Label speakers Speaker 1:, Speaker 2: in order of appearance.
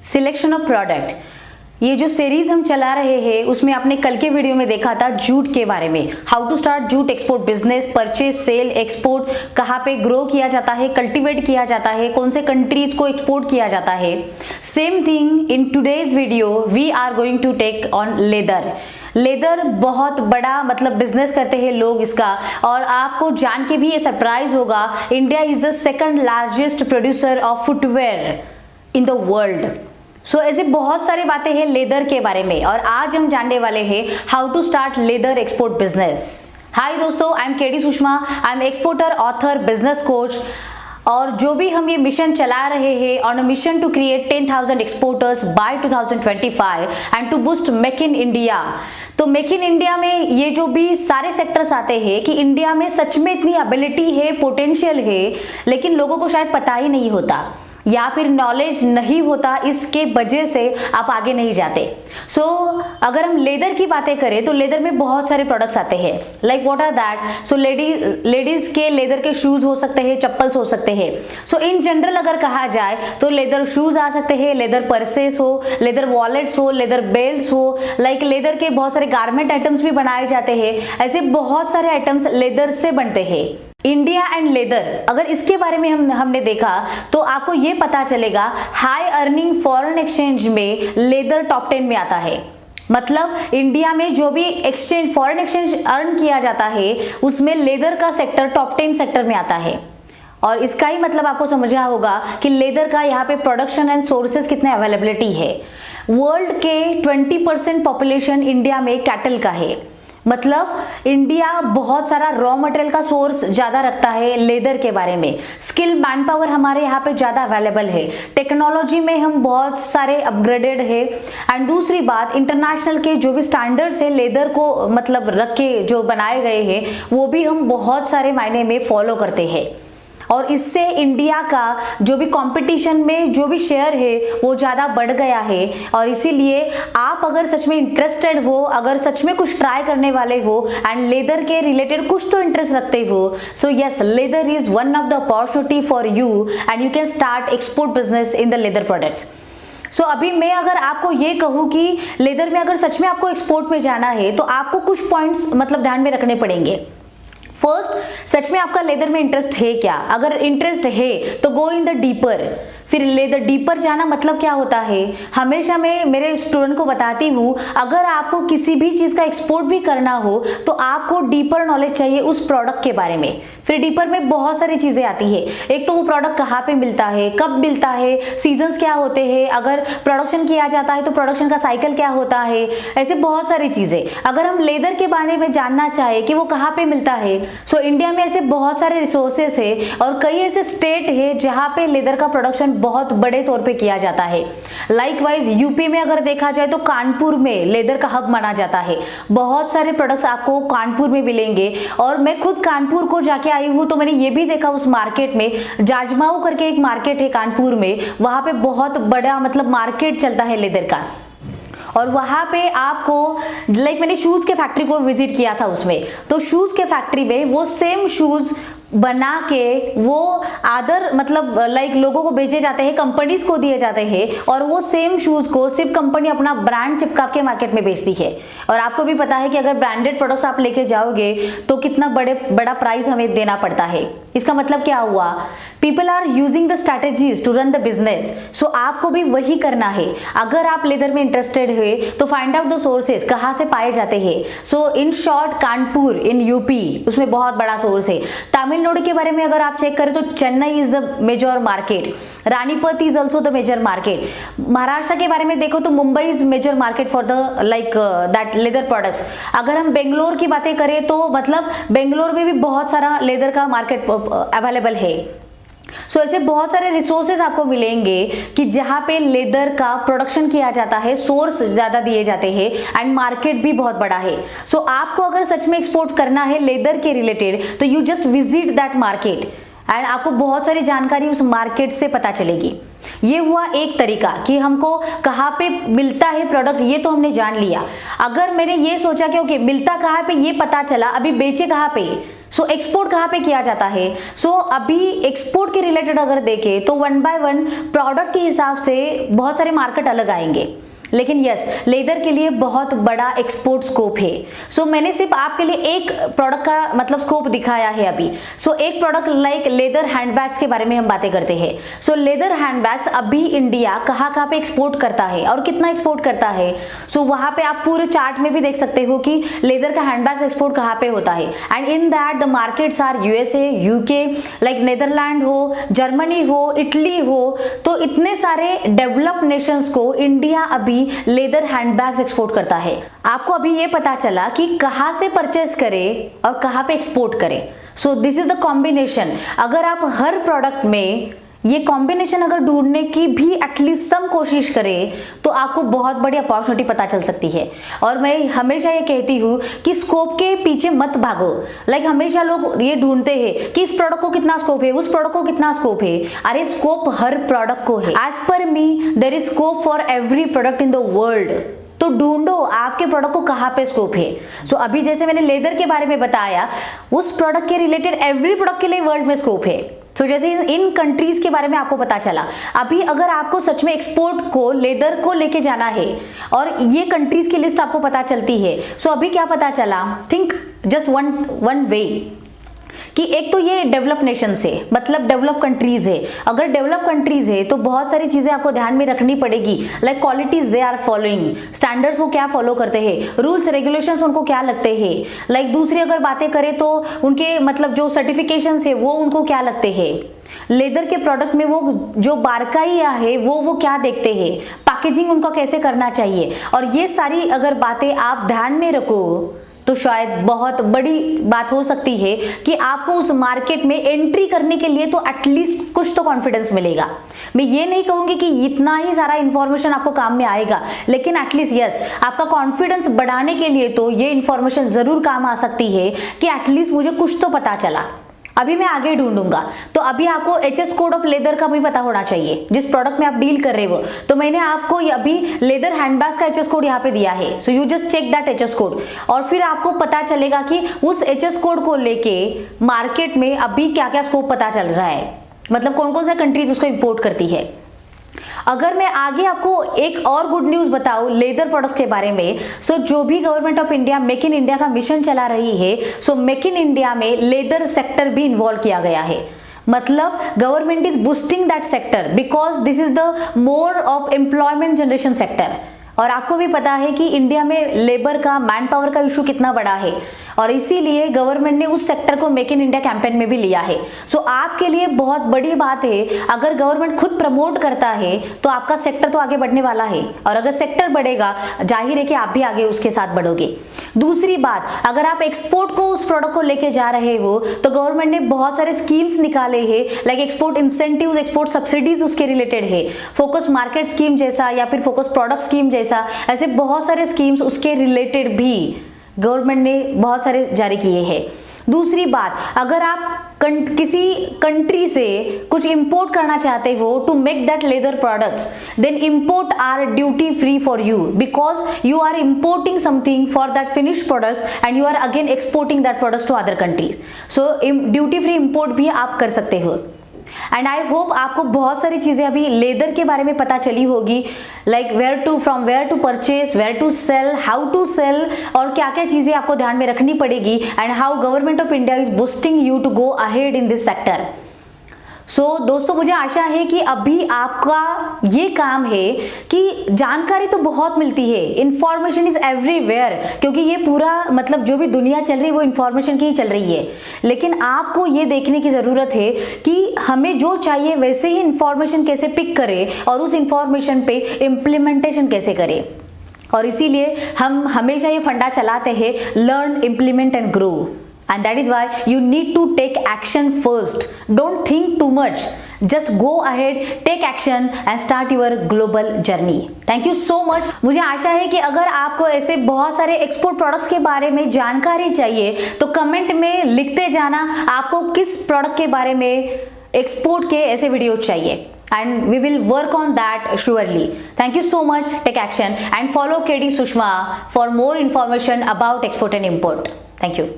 Speaker 1: Selection of product, ये जो series हम चला रहे हैं उसमें आपने कल के वीडियो में देखा था जूट के बारे में, how to start jute export business, purchase sale export, कहाँ पे ग्रो किया जाता है, कल्टीवेट किया जाता है, कौन से कंट्रीज को एक्सपोर्ट किया जाता है। Same thing in today's video we are going to take on leather. Leather बहुत बड़ा मतलब बिजनेस करते हैं लोग इसका, और आपको जान के भी ये सरप्राइज होगा, India is the second largest producer of footwear in the world. So ऐसे बहुत सारी बातें हैं लेदर के बारे में, और आज हम जानने वाले हैं how to start leather export business. Hi दोस्तों, I am KD Sushma, I am exporter, author, business coach, और जो भी हम ये मिशन चला रहे हैं on a mission to create 10,000 exporters by 2025 and to boost make in India. तो मेक इन इंडिया में ये जो भी सारे सेक्टर्स आते हैं कि इंडिया में सच में इतनी एबिलिटी है, पोटेंशियल है, लेकिन लोगों को शायद पता ही नहीं होता या फिर नॉलेज नहीं होता, इसके वजह से आप आगे नहीं जाते। सो अगर हम लेदर की बातें करें तो लेदर में बहुत सारे प्रोडक्ट्स आते हैं, like what are that. So ladies के लेदर के शूज हो सकते हैं, चप्पल्स हो सकते हैं। सो इन जनरल अगर कहा जाए तो लेदर शूज आ सकते हैं, लेदर पर्सेस हो, लेदर वॉलेट्स हो, लेदर बेल्ट्स हो, लाइक लेदर के बहुत सारे गारमेंट आइटम्स भी बनाए जाते हैं। ऐसे बहुत सारे आइटम्स लेदर से बनते हैं। इंडिया एंड लेदर, अगर इसके बारे में हमने देखा तो आपको ये पता चलेगा हाई अर्निंग फॉरेन एक्सचेंज में लेदर टॉप 10 में आता है। मतलब इंडिया में जो भी एक्सचेंज फॉरेन एक्सचेंज अर्न किया जाता है उसमें लेदर का सेक्टर टॉप 10 सेक्टर में आता है। और इसका ही मतलब आपको समझना होगा कि लेदर का यहाँ पे प्रोडक्शन एंड सोर्सेज कितने अवेलेबिलिटी है। वर्ल्ड के 20% पॉपुलेशन इंडिया में कैटल का है, मतलब इंडिया बहुत सारा रॉ मटेरियल का सोर्स ज्यादा रखता है लेदर के बारे में। स्किल मैन पावर हमारे यहाँ पे ज्यादा अवेलेबल है, टेक्नोलॉजी में हम बहुत सारे अपग्रेडेड है, एंड दूसरी बात इंटरनेशनल के जो भी स्टैंडर्ड्स है लेदर को मतलब रख के जो बनाए गए हैं वो भी हम बहुत सारे मायने में फॉलो करते हैं। और इससे इंडिया का जो भी कंपटीशन में जो भी शेयर है वो ज़्यादा बढ़ गया है। और इसीलिए आप अगर सच में इंटरेस्टेड हो, अगर सच में कुछ ट्राई करने वाले हो एंड लेदर के रिलेटेड कुछ तो इंटरेस्ट रखते हो, so yes, leather is one of the opportunity for you and you can start export business in the leather products. So अभी मैं अगर आपको ये कहूँ कि लेदर में अगर सच में आपको एक्सपोर्ट में जाना है तो आपको कुछ पॉइंट्स मतलब ध्यान में रखने पड़ेंगे। फर्स्ट, सच में आपका लेदर में इंटरेस्ट है क्या? अगर इंटरेस्ट है तो गो इन द डीपर। फिर लेदर डीपर जाना मतलब क्या होता है, हमेशा मैं मेरे स्टूडेंट को बताती हूँ, अगर आपको किसी भी चीज़ का एक्सपोर्ट भी करना हो तो आपको डीपर नॉलेज चाहिए उस प्रोडक्ट के बारे में। फिर डीपर में बहुत सारी चीज़ें आती है, एक तो वो प्रोडक्ट कहाँ पे मिलता है, कब मिलता है, सीजन्स क्या होते हैं, अगर प्रोडक्शन किया जाता है तो प्रोडक्शन का साइकिल क्या होता है, ऐसे बहुत सारी चीज़ें। अगर हम लेदर के बारे में जानना चाहे कि वो कहाँ पे मिलता है, सो इंडिया में ऐसे बहुत सारे रिसोर्सेस है और कई ऐसे स्टेट है जहाँ पे लेदर का प्रोडक्शन बहुत बड़े तौर पे किया जाता है। लाइकवाइज यूपी में अगर देखा जाए तो कानपुर में लेदर का हब माना जाता है। बहुत सारे प्रोडक्ट्स आपको कानपुर में मिलेंगे, और मैं खुद कानपुर को जाके आई हूँ तो मैंने ये भी देखा उस मार्केट में, जाजमाऊ करके एक मार्केट है कानपुर में, वहां पे बहुत बड़ा मतलब मार्केट चलता है लेदर का। और वहाँ पे आपको लाइक मैंने शूज़ के फैक्ट्री को विजिट किया था उसमें, तो शूज़ के फैक्ट्री में वो सेम शूज़ बना के वो अदर मतलब लाइक लोगों को बेचे जाते हैं, कंपनीज को दिए जाते हैं, और वो सेम शूज़ को सिर्फ कंपनी अपना ब्रांड चिपका के मार्केट में बेचती है। और आपको भी पता है कि अगर ब्रांडेड प्रोडक्ट्स आप लेके जाओगे तो कितना बड़ा प्राइस हमें देना पड़ता है। इसका मतलब क्या हुआ, people are using the strategies to run the business. So आपको भी वही करना है। अगर आप लेदर में इंटरेस्टेड है तो फाइंड आउट द सोर्सेज, कहाँ से पाए जाते हैं। So in short, Kanpur in UP उसमें बहुत बड़ा सोर्स है। तमिलनाडु के बारे में अगर आप चेक करें तो Chennai is the major market, Ranipet is also the major market. Maharashtra के बारे में देखो तो Mumbai is major market for the like that leather products. अगर हम बेंगलोर की बातें करें तो मतलब बेंगलोर में भी बहुत सारा लेदर का मार्केट अवेलेबल है। सो ऐसे बहुत सारे रिसोर्सेज आपको मिलेंगे कि जहाँ पे लेदर का प्रोडक्शन किया जाता है, सोर्स ज़्यादा दिए जाते हैं एंड मार्केट भी बहुत बड़ा है। सो आपको अगर सच में एक्सपोर्ट करना है लेदर के रिलेटेड तो you just visit that market and आपको बहुत सारी जानकारी उस मार्केट से पता चलेगी। ये हुआ एक तरीका कि हमको कहाँ पे मिलता है प्रोडक्ट, ये तो हमने जान लिया। अगर मैंने ये सोचा कि ओके मिलता कहाँ पे ये पता चला, अभी बेचे कहाँ पे, सो एक्सपोर्ट कहाँ पे किया जाता है? सो अभी एक्सपोर्ट के रिलेटेड अगर देखें तो 1 बाय 1 प्रोडक्ट के हिसाब से बहुत सारे मार्केट अलग आएंगे, लेकिन यस, लेदर के लिए बहुत बड़ा एक्सपोर्ट स्कोप है। सो मैंने सिर्फ आपके लिए एक प्रोडक्ट का मतलब स्कोप दिखाया है अभी। सो एक प्रोडक्ट लाइक लेदर हैंडबैग्स के बारे में हम बातें करते हैं। सो लेदर हैंडबैग्स अभी इंडिया कहाँ पे एक्सपोर्ट करता है और कितना एक्सपोर्ट करता है? सो वहां पे आप पूरे चार्ट में भी देख सकते हो कि लेदर का हैंडबैग्स एक्सपोर्ट कहाँ पे होता है। And in that the markets are USA, UK, like Netherland हो, जर्मनी हो, इटली हो। तो इतने सारे डेवलप्ड नेशंस को इंडिया अभी लेदर हैंडबैग्स एक्सपोर्ट करता है। आपको अभी ये पता चला कि कहां से परचेस करें और कहां पे एक्सपोर्ट करें। So this is the combination. अगर आप हर प्रोडक्ट में ये कॉम्बिनेशन अगर ढूंढने की भी एटलीस्ट सम कोशिश करें तो आपको बहुत बड़ी अपॉर्चुनिटी पता चल सकती है। और मैं हमेशा ये कहती हूँ कि स्कोप के पीछे मत भागो। लाइक हमेशा लोग ये ढूंढते हैं कि इस प्रोडक्ट को कितना स्कोप है, उस प्रोडक्ट को कितना स्कोप है। अरे स्कोप हर प्रोडक्ट को है। As per me there is scope for every product in the world. तो ढूंढो आपके प्रोडक्ट को कहाँ पे स्कोप है। सो अभी जैसे मैंने लेदर के बारे में बताया, उस प्रोडक्ट के रिलेटेड एवरी प्रोडक्ट के लिए वर्ल्ड में स्कोप है। सो जैसे इन कंट्रीज के बारे में आपको पता चला। अभी अगर आपको सच में एक्सपोर्ट को लेदर को लेके जाना है और ये कंट्रीज की लिस्ट आपको पता चलती है, सो अभी क्या पता चला? थिंक जस्ट वन वे कि एक तो ये डेवलप नेशन है, मतलब डेवलप कंट्रीज है। अगर डेवलप कंट्रीज है तो बहुत सारी चीजें आपको ध्यान में रखनी पड़ेगी। Like qualities they are following, standards वो क्या फॉलो करते हैं, रूल्स रेगुलेशंस उनको क्या लगते हैं। लाइक दूसरी अगर बातें करें तो उनके मतलब जो सर्टिफिकेशंस है वो उनको क्या लगते हैं। लेदर के प्रोडक्ट में वो जो बारकाई है वो क्या देखते हैं, पैकेजिंग उनका कैसे करना चाहिए। और ये सारी अगर बातें आप ध्यान में रखो तो शायद बहुत बड़ी बात हो सकती है कि आपको उस मार्केट में एंट्री करने के लिए तो एटलीस्ट कुछ तो कॉन्फिडेंस मिलेगा। मैं ये नहीं कहूंगी कि इतना ही सारा इंफॉर्मेशन आपको काम में आएगा, लेकिन एटलीस्ट यस, आपका कॉन्फिडेंस बढ़ाने के लिए तो ये इंफॉर्मेशन जरूर काम आ सकती है कि एटलीस्ट मुझे कुछ तो पता चला। अभी मैं आगे ढूंढूंगा। तो अभी आपको एचएस कोड ऑफ लेदर का भी पता होना चाहिए जिस प्रोडक्ट में आप डील कर रहे हो। तो मैंने आपको अभी लेदर हैंडबैग्स का एचएस कोड यहाँ पे दिया है। So you just check that HS code और फिर आपको पता चलेगा कि उस एचएस कोड को लेके मार्केट में अभी क्या क्या स्कोप पता चल रहा है, मतलब कौन कौन सा कंट्रीज उसको इंपोर्ट करती है। अगर मैं आगे आपको एक और गुड न्यूज बताऊं लेदर प्रोडक्ट्स के बारे में, सो जो भी government of India make in India का मिशन चला रही है, सो मेक इन इंडिया में लेदर सेक्टर भी इन्वॉल्व किया गया है। मतलब government is boosting that sector because this is the more of employment generation sector. और आपको भी पता है कि इंडिया में लेबर का, मैन पावर का इशू कितना बड़ा है और इसीलिए गवर्नमेंट ने उस सेक्टर को मेक इन इंडिया कैंपेन में भी लिया है। सो आपके लिए बहुत बड़ी बात है, अगर गवर्नमेंट खुद प्रमोट करता है तो आपका सेक्टर तो आगे बढ़ने वाला है, और अगर सेक्टर बढ़ेगा जाहिर है कि आप भी आगे उसके साथ बढ़ोगे। दूसरी बात, अगर आप एक्सपोर्ट को उस प्रोडक्ट को लेके जा रहे हो तो गवर्नमेंट ने बहुत सारे स्कीम्स निकाले हैं, like export incentives, export subsidies उसके रिलेटेड है, फोकस मार्केट स्कीम जैसा या फिर फोकस प्रोडक्ट स्कीम जैसा, ऐसे बहुत सारे स्कीम्स उसके रिलेटेड भी गवर्नमेंट ने बहुत सारे जारी किए हैं। दूसरी बात, अगर आप किसी कंट्री से कुछ इंपोर्ट करना चाहते हो to make that leather products, then import are duty free for you because you are importing something for that finished products and you are again exporting that products to other countries. So duty free import भी आप कर सकते हो। And I hope आपको बहुत सारी चीजें अभी लेदर के बारे में पता चली होगी, like from where to purchase, where to sell, how to sell, और क्या क्या चीजें आपको ध्यान में रखनी पड़ेगी, and how government of India is boosting you to go ahead in this sector. So दोस्तों, मुझे आशा है कि अभी आपका ये काम है कि जानकारी तो बहुत मिलती है, इंफॉर्मेशन इज एवरीवेयर, क्योंकि ये पूरा मतलब जो भी दुनिया चल रही है वो इंफॉर्मेशन की ही चल रही है। लेकिन आपको ये देखने की जरूरत है कि हमें जो चाहिए वैसे ही इंफॉर्मेशन कैसे पिक करें और उस इंफॉर्मेशन पे इम्प्लीमेंटेशन कैसे करें। और इसीलिए हम हमेशा ये फंडा चलाते हैं, learn, implement and grow. And that is why you need to take action first. Don't think too much. Just go ahead, take action and start your global journey. Thank you so much. मुझे आशा है कि अगर आपको ऐसे बहुत सारे export products के बारे में जानकारी चाहिए तो कमेंट में लिखते जाना आपको किस प्रोडक्ट के बारे में एक्सपोर्ट के ऐसे वीडियो चाहिए, and we will work on that surely. Thank you so much. Take action and follow KD Sushma for more information about export and import. Thank you.